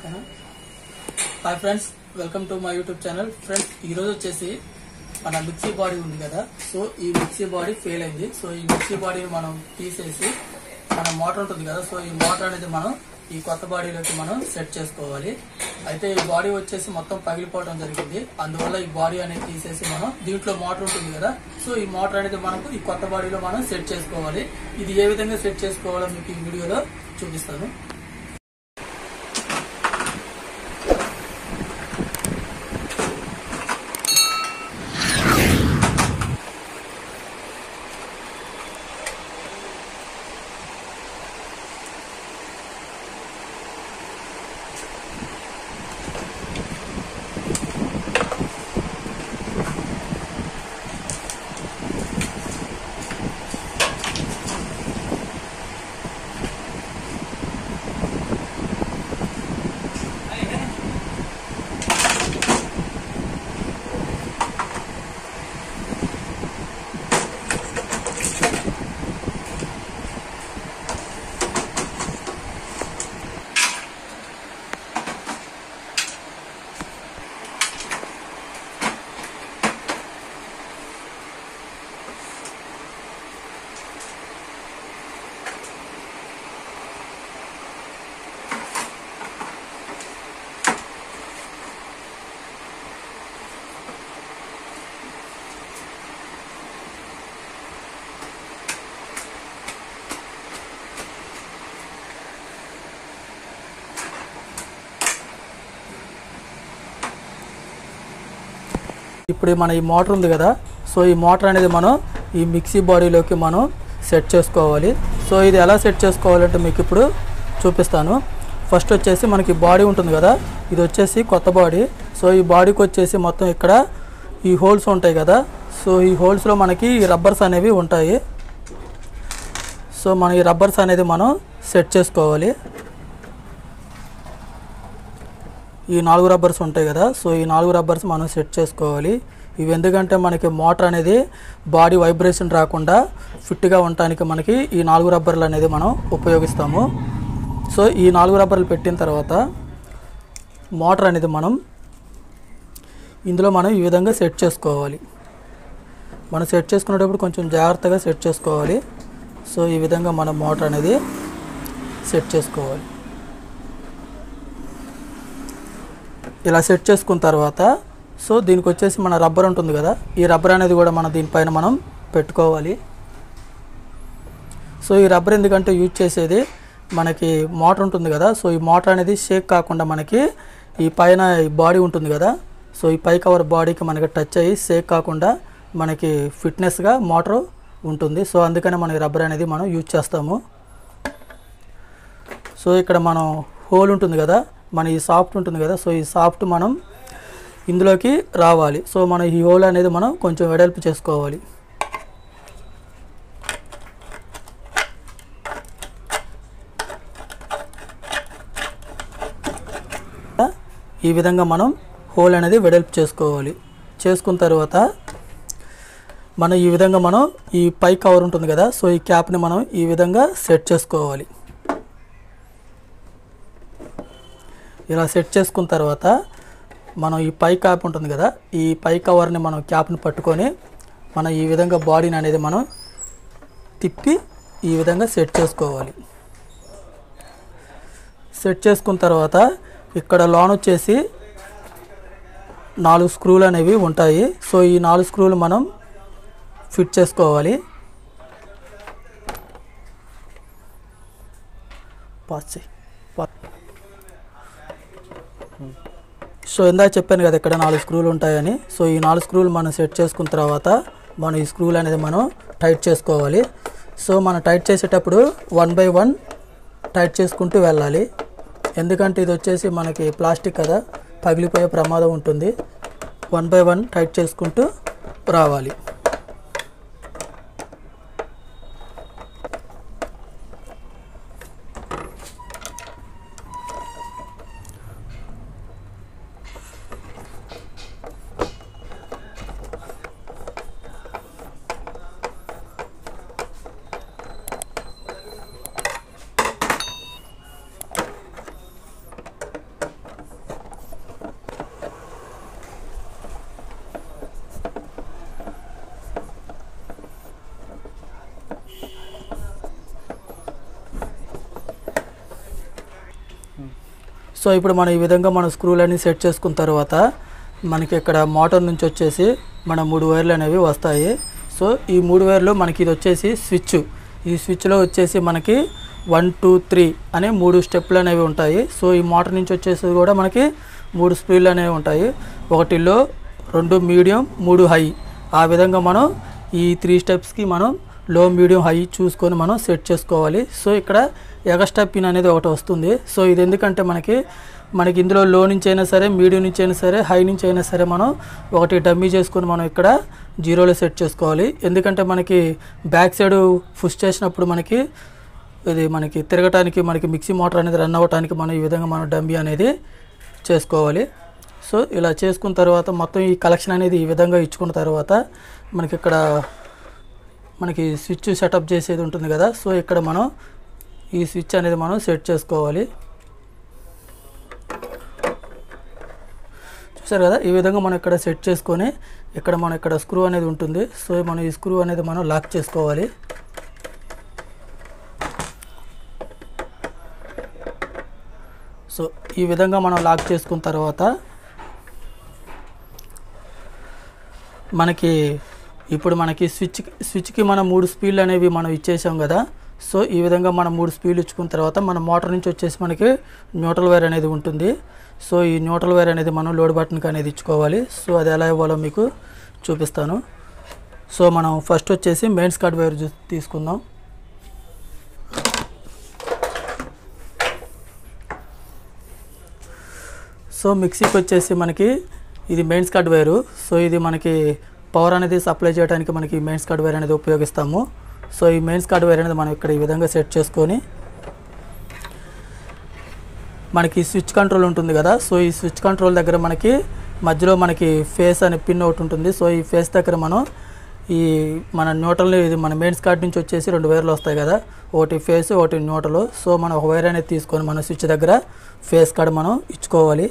ఓకేనా. Hi friends, welcome to my YouTube channel. Friends, ఈరోజు వచ్చేసి మన మిక్సీ బాడీ ఉంది కదా, సో ఈ మిక్సీ బాడీ ఫెయిల్ అయింది. సో ఈ మిక్సీ బాడీని మనం తీసేసి మన మోటార్ ఉంటుంది కదా, సో ఈ మోటార్ అనేది మనం ఈ కొత్త బాడీలోకి మనం సెట్ చేసుకోవాలి. అయితే ఈ బాడీ వచ్చేసి మొత్తం పగిలిపోవడం జరిగింది. అందువల్ల ఈ బాడీ అనేది తీసేసి మనం దీంట్లో మోటార్ ఉంటుంది కదా, సో ఈ మోటార్ అనేది మనకు ఈ కొత్త బాడీలో మనం సెట్ చేసుకోవాలి. ఇది ఏ విధంగా సెట్ చేసుకోవాలో మీకు ఈ వీడియోలో చూపిస్తాను. ఇప్పుడు మన ఈ మోటార్ ఉంది కదా, సో ఈ మోటార్ అనేది మనం ఈ మిక్సీ బాడీలోకి మనం సెట్ చేసుకోవాలి. సో ఇది ఎలా సెట్ చేసుకోవాలంటే మీకు ఇప్పుడు చూపిస్తాను. ఫస్ట్ వచ్చేసి మనకి బాడీ ఉంటుంది కదా, ఇది వచ్చేసి కొత్త బాడీ. సో ఈ బాడీకి వచ్చేసి మొత్తం ఇక్కడ ఈ హోల్స్ ఉంటాయి కదా, సో ఈ హోల్స్లో మనకి ఈ రబ్బర్స్ అనేవి ఉంటాయి. సో మన ఈ రబ్బర్స్ అనేది మనం సెట్ చేసుకోవాలి. ఈ 4 రబ్బర్స్ ఉంటాయి కదా, సో ఈ 4 రబ్బర్స్ మనం సెట్ చేసుకోవాలి. ఇవి ఎందుకంటే మనకి మోటార్ అనేది బాడీ వైబ్రేషన్ రాకుండా ఫిట్గా ఉండటానికి మనకి ఈ 4 రబ్బర్లు అనేది మనం ఉపయోగిస్తాము. సో ఈ 4 రబ్బర్లు పెట్టిన తర్వాత మోటార్ అనేది మనం ఇందులో మనం ఈ విధంగా సెట్ చేసుకోవాలి. మనం సెట్ చేసుకునేటప్పుడు కొంచెం జాగ్రత్తగా సెట్ చేసుకోవాలి. సో ఈ విధంగా మనం మోటార్ అనేది సెట్ చేసుకోవాలి. ఇలా సెట్ చేసుకున్న తర్వాత సో దీనికి వచ్చేసి మన రబ్బర్ ఉంటుంది కదా, ఈ రబ్బర్ అనేది కూడా మనం దీనిపైన మనం పెట్టుకోవాలి. సో ఈ రబ్బర్ ఎందుకంటే యూజ్ చేసేది మనకి మోటార్ ఉంటుంది కదా, సో ఈ మోటార్ అనేది షేక్ కాకుండా మనకి ఈ పైన ఈ బాడీ ఉంటుంది కదా, సో ఈ పై కవర్ బాడీకి మనకి టచ్ అయ్యి షేక్ కాకుండా మనకి ఫిట్నెస్గా మోటార్ ఉంటుంది. సో అందుకనే మనం ఈ రబ్బర్ అనేది మనం యూజ్ చేస్తాము. సో ఇక్కడ మనం హోల్ ఉంటుంది కదా, మన ఈ సాఫ్ట్ ఉంటుంది కదా, సో ఈ సాఫ్ట్ మనం ఇందులోకి రావాలి. సో మన ఈ హోల్ అనేది మనం కొంచెం వెడల్పు చేసుకోవాలి. ఈ విధంగా మనం హోల్ అనేది వెడల్పు చేసుకోవాలి. చేసుకున్న తర్వాత మనం ఈ విధంగా మనం ఈ పై కవర్ ఉంటుంది కదా, సో ఈ క్యాప్ని మనం ఈ విధంగా సెట్ చేసుకోవాలి. ఇలా సెట్ చేసుకున్న తర్వాత మనం ఈ పై క్యాప్ ఉంటుంది కదా, ఈ పై కవర్ని మనం క్యాప్ని పట్టుకొని మనం ఈ విధంగా బాడీని అనేది మనం తిప్పి ఈ విధంగా సెట్ చేసుకోవాలి. సెట్ చేసుకున్న తర్వాత ఇక్కడ లోన్ వచ్చేసి 4 స్క్రూలు అనేవి ఉంటాయి. సో ఈ 4 స్క్రూలు మనం ఫిట్ చేసుకోవాలి. సో ఇందాక చెప్పాను కదా ఇక్కడ 4 స్క్రూలు ఉంటాయని. సో ఈ 4 స్క్రూలు మనం సెట్ చేసుకున్న తర్వాత మనం ఈ స్క్రూలు అనేది మనం టైట్ చేసుకోవాలి. సో మనం టైట్ చేసేటప్పుడు 1 బై 1 టైట్ చేసుకుంటూ వెళ్ళాలి. ఎందుకంటే ఇది వచ్చేసి మనకి ప్లాస్టిక్ కదా, పగిలిపోయే ప్రమాదం ఉంటుంది. 1 బై 1 టైట్ చేసుకుంటూ రావాలి. సో ఇప్పుడు మనం ఈ విధంగా మనం స్క్రూలన్నీ సెట్ చేసుకున్న తర్వాత మనకి ఇక్కడ మోటార్ నుంచి వచ్చేసి మన 3 వైర్లు అనేవి వస్తాయి. సో ఈ 3 వైర్లు మనకి ఇది వచ్చేసి స్విచ్. ఈ స్విచ్లో వచ్చేసి మనకి 1 2 3 అనే 3 స్టెప్లు అనేవి ఉంటాయి. సో ఈ మోటార్ నుంచి వచ్చేసి కూడా మనకి 3 స్ప్రీలు అనేవి ఉంటాయి. 1 లో, 2 మీడియం, 3 హై. ఆ విధంగా మనం ఈ 3 స్టెప్స్కి మనం లో, మీడియం, హై చూసుకొని మనం సెట్ చేసుకోవాలి. సో ఇక్కడ ఎక్స్ట్రా పిన్ అనేది ఒకటి వస్తుంది. సో ఇది ఎందుకంటే మనకి ఇందులో లో నుంచి అయినా సరే, మీడియం నుంచి అయినా సరే, హై నుంచి అయినా సరే మనం ఒకటి డమ్మీ చేసుకొని మనం ఇక్కడ 0లో సెట్ చేసుకోవాలి. ఎందుకంటే మనకి బ్యాక్ సైడ్ పుష్ చేసినప్పుడు మనకి తిరగటానికి మనకి మిక్సీ మోటార్ అనేది రన్ అవ్వడానికి మనం ఈ విధంగా మనం డమ్మీ అనేది చేసుకోవాలి. సో ఇలా చేసుకున్న తర్వాత మొత్తం ఈ కలెక్షన్ అనేది ఈ విధంగా ఇచ్చుకున్న తర్వాత మనకి ఇక్కడ మనకి స్విచ్ సెటప్ చేసేది ఉంటుంది కదా. సో ఇక్కడ మనం ఈ స్విచ్ అనేది మనం సెట్ చేసుకోవాలి. చూసారు కదా, ఈ విధంగా మనం ఇక్కడ సెట్ చేసుకొని ఇక్కడ స్క్రూ అనేది ఉంటుంది. సో మనం ఈ స్క్రూ అనేది మనం లాక్ చేసుకోవాలి. సో ఈ విధంగా మనం లాక్ చేసుకున్న తర్వాత ఇప్పుడు మనకి స్విచ్కి మనం 3 స్పీడ్లు అనేవి మనం ఇచ్చేసాం కదా. సో ఈ విధంగా మనం 3 స్పీడ్లు ఇచ్చుకున్న తర్వాత మన మోటార్ నుంచి వచ్చేసి మనకి న్యూట్రల్ వైర్ అనేది ఉంటుంది. సో ఈ న్యూట్రల్ వైర్ అనేది మనం లోడ్ బటన్కి అనేది ఇచ్చుకోవాలి. సో అది ఎలా ఇవ్వాలో మీకు చూపిస్తాను. సో మనం ఫస్ట్ వచ్చేసి మెయిన్స్ కార్డ్ వైర్ తీసుకుందాం. సో మిక్సీకి వచ్చేసి మనకి ఇది మెయిన్స్ కార్డ్ వైరు. సో ఇది మనకి పవర్ అనేది సప్లై చేయడానికి మనకి మెయిన్స్ కార్డ్ వైర్ అనేది ఉపయోగిస్తాము. సో ఈ మెయిన్స్ కార్డ్ వైర్ అనేది మనం ఇక్కడ ఈ విధంగా సెట్ చేసుకొని మనకి స్విచ్ కంట్రోల్ ఉంటుంది కదా. సో ఈ స్విచ్ కంట్రోల్ దగ్గర మనకి మధ్యలో మనకి ఫేస్ అనే పిన్ ఒకటి ఉంటుంది. సో ఈ ఫేస్ దగ్గర మనం మన న్యూట్రల్, ఇది మన మెయిన్స్ కార్డ్ నుంచి వచ్చేసి 2 వైర్లు వస్తాయి కదా, ఒకటి ఫేస్, ఒకటి న్యూట్రల్. సో మనం ఒక వైర్ అనేది తీసుకొని మన స్విచ్ దగ్గర ఫేస్ కార్డ్ మనం ఇచ్చుకోవాలి.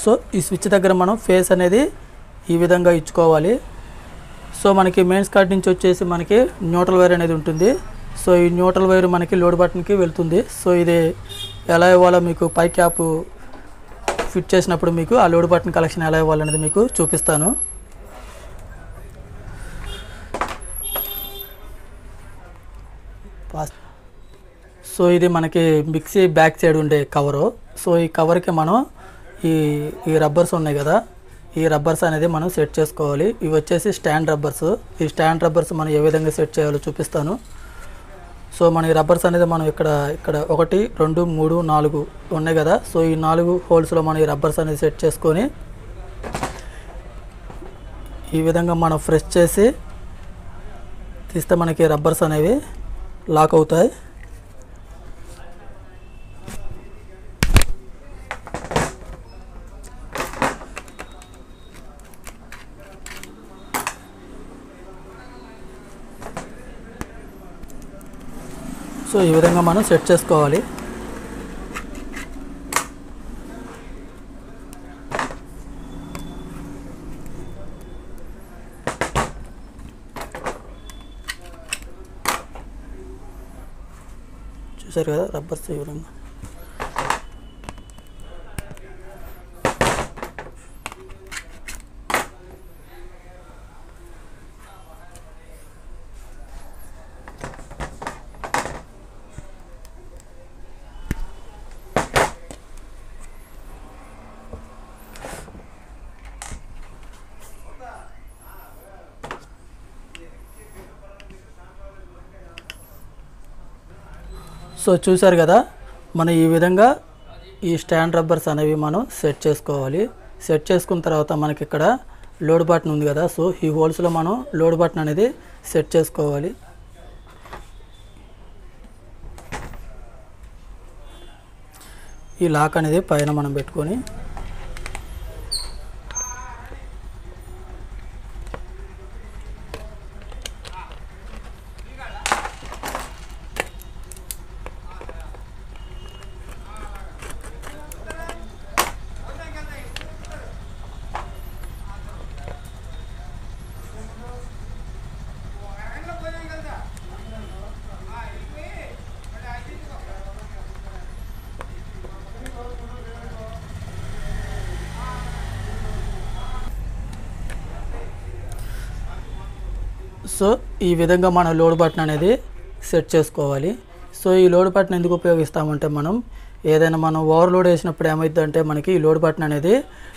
సో ఈ స్విచ్ దగ్గర మనం ఫేస్ అనేది ఈ విధంగా ఇచ్చుకోవాలి. సో మనకి మెయిన్స్ కార్డ్ నుంచి వచ్చేసి మనకి న్యూట్రల్ వైర్ అనేది ఉంటుంది. సో ఈ న్యూట్రల్ వైర్ మనకి లోడ్ బటన్కి వెళ్తుంది. సో ఇది ఎలా ఇవ్వాలో మీకు పై క్యాప్ ఫిట్ చేసినప్పుడు మీకు ఆ లోడ్ బటన్ కలెక్షన్ ఎలా ఇవ్వాలనేది మీకు చూపిస్తాను. సో ఇది మనకి మిక్సీ బ్యాక్ సైడ్ ఉండే కవరు. సో ఈ కవర్కి మనం ఈ రబ్బర్స్ ఉన్నాయి కదా, ఈ రబ్బర్స్ అనేది మనం సెట్ చేసుకోవాలి. ఇవి వచ్చేసి స్టాండ్ రబ్బర్స్. ఈ స్టాండ్ రబ్బర్స్ మనం ఏ విధంగా సెట్ చేయాలో చూపిస్తాను. సో మన ఈ రబ్బర్స్ అనేది మనం ఇక్కడ 1 2 3 4 ఉన్నాయి కదా. సో ఈ 4 హోల్స్లో మనం ఈ రబ్బర్స్ అనేది సెట్ చేసుకొని ఈ విధంగా మనం ప్రెస్ చేసి తీస్తే మనకి రబ్బర్స్ అనేవి లాక్ అవుతాయి. సో ఈ విధంగా మనం సెట్ చేసుకోవాలి. చూసారు కదా రబ్బర్స్ ఈ విధంగా. సో చూసారు కదా, మనం ఈ విధంగా ఈ స్టాండ్ రబ్బర్స్ అనేవి మనం సెట్ చేసుకోవాలి. సెట్ చేసుకున్న తర్వాత మనకి ఇక్కడ లోడ్ బటన్ ఉంది కదా. సో ఈ హోల్స్లో మనం లోడ్ బటన్ అనేది సెట్ చేసుకోవాలి. ఈ లాక్ అనేది పైన మనం పెట్టుకొని సో ఈ విధంగా మనం లోడ్ బటన్ అనేది సెట్ చేసుకోవాలి. సో ఈ లోడ్ బటన్ ఎందుకు ఉపయోగిస్తామంటే మనం ఏదైనా మనం ఓవర్లోడ్ వేసినప్పుడు ఏమైందంటే మనకి ఈ లోడ్ బటన్ అనేది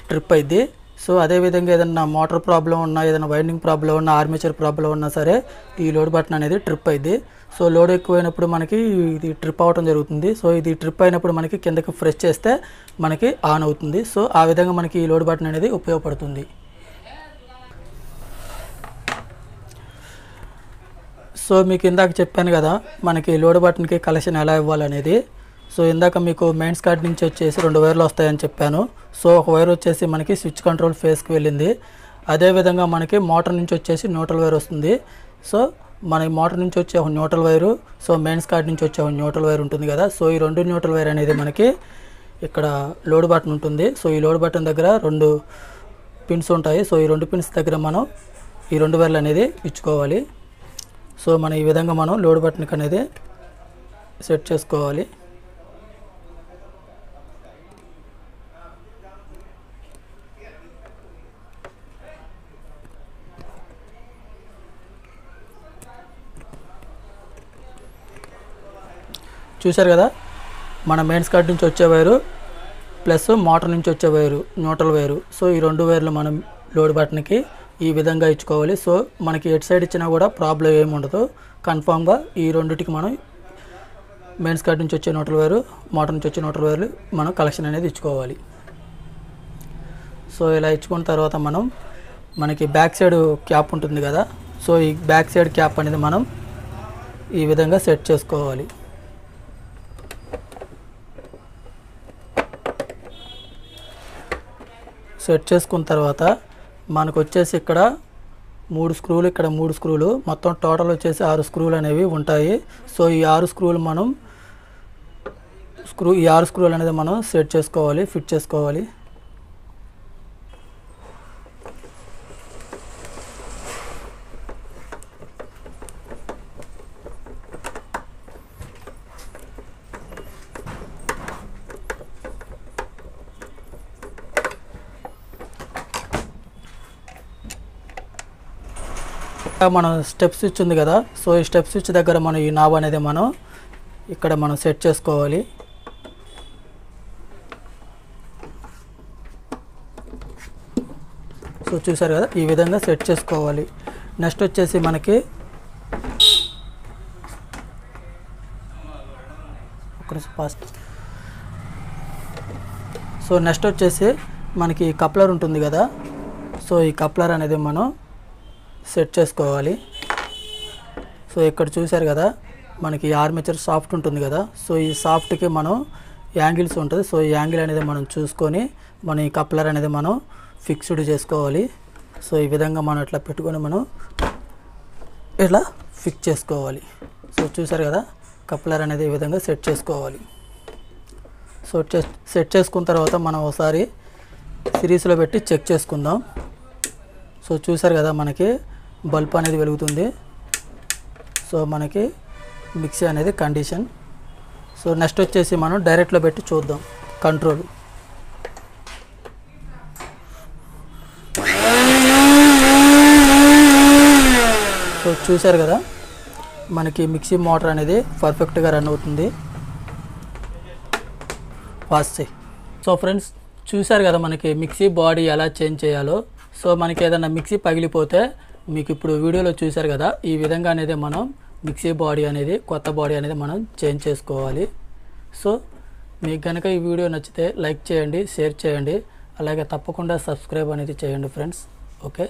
ట్రిప్ అయింది. సో అదేవిధంగా ఏదైనా మోటార్ ప్రాబ్లం ఉన్నా, ఏదైనా వైండింగ్ ప్రాబ్లం ఉన్నా, ఆర్మేచర్ ప్రాబ్లం ఉన్నా సరే ఈ లోడ్ బటన్ అనేది ట్రిప్ అయింది. సో లోడ్ ఎక్కువైనప్పుడు మనకి ఇది ట్రిప్ అవ్వడం జరుగుతుంది. సో ఇది ట్రిప్ అయినప్పుడు మనకి కిందకి ప్రెస్ చేస్తే మనకి ఆన్ అవుతుంది. సో ఆ విధంగా మనకి ఈ లోడ్ బటన్ అనేది ఉపయోగపడుతుంది. సో మీకు ఇందాక చెప్పాను కదా మనకి లోడ్ బటన్కి కనెక్షన్ ఎలా ఇవ్వాలనేది. సో ఇందాక మీకు మెయిన్స్ కార్డ్ నుంచి వచ్చేసి 2 వైర్లు వస్తాయని చెప్పాను. సో ఒక వైర్ వచ్చేసి మనకి స్విచ్ కంట్రోల్ ఫేస్కి వెళ్ళింది. అదేవిధంగా మనకి మోటార్ నుంచి వచ్చేసి న్యూట్రల్ వైర్ వస్తుంది. సో మన మోటార్ నుంచి వచ్చే ఒక neutral wire, so mains card నుంచి వచ్చే ఒక న్యూట్రల్ వైర్ ఉంటుంది కదా. సో ఈ 2 న్యూట్రల్ వైర్ అనేది మనకి ఇక్కడ లోడ్ బటన్ ఉంటుంది. సో ఈ లోడ్ బటన్ దగ్గర 2 పిన్స్ ఉంటాయి. సో ఈ 2 పిన్స్ దగ్గర మనం ఈ 2 వైర్లు అనేది ఇచ్చుకోవాలి. సో మనం ఈ విధంగా మనం లోడ్ బటన్కి అనేది సెట్ చేసుకోవాలి. చూశారు కదా మన మెయిన్స్ కార్డ్ నుంచి వచ్చే వైరు ప్లస్ మోటార్ నుంచి వచ్చే వైరు న్యూట్రల్ వైరు. సో ఈ 2 వైర్లు మనం లోడ్ బటన్కి ఈ విధంగా ఇచ్చుకోవాలి. సో మనకి ఎటు సైడ్ ఇచ్చినా కూడా ప్రాబ్లం ఏమి ఉండదు. కన్ఫామ్గా ఈ రెండింటికి మనం మెయిన్స్ కార్డ్ నుంచి వచ్చే న్యూట్రల్ వైరు, మోటార్ నుంచి వచ్చే న్యూట్రల్ వైర్లు మనం కలెక్షన్ అనేది ఇచ్చుకోవాలి. సో ఇలా ఇచ్చుకున్న తర్వాత మనకి బ్యాక్ సైడ్ క్యాప్ ఉంటుంది కదా. సో ఈ బ్యాక్ సైడ్ క్యాప్ అనేది మనం ఈ విధంగా సెట్ చేసుకోవాలి. సెట్ చేసుకున్న తర్వాత మనకు వచ్చేసి ఇక్కడ 3 స్క్రూలు, ఇక్కడ 3 స్క్రూలు, మొత్తం టోటల్ వచ్చేసి 6 స్క్రూలు అనేవి ఉంటాయి. సో ఈ 6 స్క్రూలు ఈ 6 స్క్రూలు అనేది మనం సెట్ చేసుకోవాలి, ఫిట్ చేసుకోవాలి. మనం స్టెప్ స్విచ్ ఉంది కదా. సో ఈ స్టెప్ స్విచ్ దగ్గర మనం ఈ నాబ్ అనేది మనం ఇక్కడ మనం సెట్ చేసుకోవాలి. సో చూసారు కదా ఈ విధంగా సెట్ చేసుకోవాలి. నెక్స్ట్ వచ్చేసి మనకి సో నెక్స్ట్ వచ్చేసి మనకి కప్లర్ ఉంటుంది కదా. సో ఈ కప్లర్ అనేది మనం సెట్ చేసుకోవాలి. సో ఇక్కడ చూసారు కదా మనకి ఆర్మేచర్ సాఫ్ట్ ఉంటుంది కదా. సో ఈ సాఫ్ట్కి మనం యాంగిల్స్ ఉంటుంది. సో ఈ యాంగిల్ అనేది మనం చూసుకొని మనం ఈ కప్లర్ అనేది మనం ఫిక్స్డ్ చేసుకోవాలి. సో ఈ విధంగా మనం ఇట్లా పెట్టుకొని మనం ఇట్లా ఫిక్స్ చేసుకోవాలి. సో చూసారు కదా కప్లర్ అనేది ఈ విధంగా సెట్ చేసుకోవాలి. సో సెట్ చేసుకున్న తర్వాత మనం ఒకసారి సిరీస్లో పెట్టి చెక్ చేసుకుందాం. సో చూసారు కదా మనకి బల్బ్ అనేది వెలుగుతుంది. సో మనకి మిక్సీ అనేది కండిషన్. సో నెక్స్ట్ వచ్చేసి మనం డైరెక్ట్లో పెట్టి చూద్దాం కంట్రోల్. సో చూసారు కదా మనకి మిక్సీ మోటార్ అనేది పర్ఫెక్ట్గా రన్ అవుతుంది. పాస్ చేయి. సో ఫ్రెండ్స్ చూసారు కదా మనకి మిక్సీ బాడీ ఎలా చేంజ్ చేయాలో. సో మనకి ఏదైనా మిక్సీ పగిలిపోతే మీకు ఇప్పుడు వీడియోలో చూసారు కదా ఈ విధంగా అనేది మనం మిక్సీ బాడీ అనేది కొత్త బాడీ అనేది మనం చేంజ్ చేసుకోవాలి. సో మీకు కనుక ఈ వీడియో నచ్చితే లైక్ చేయండి, షేర్ చేయండి, అలాగే తప్పకుండా సబ్స్క్రైబ్ అనేది చేయండి ఫ్రెండ్స్. ఓకే.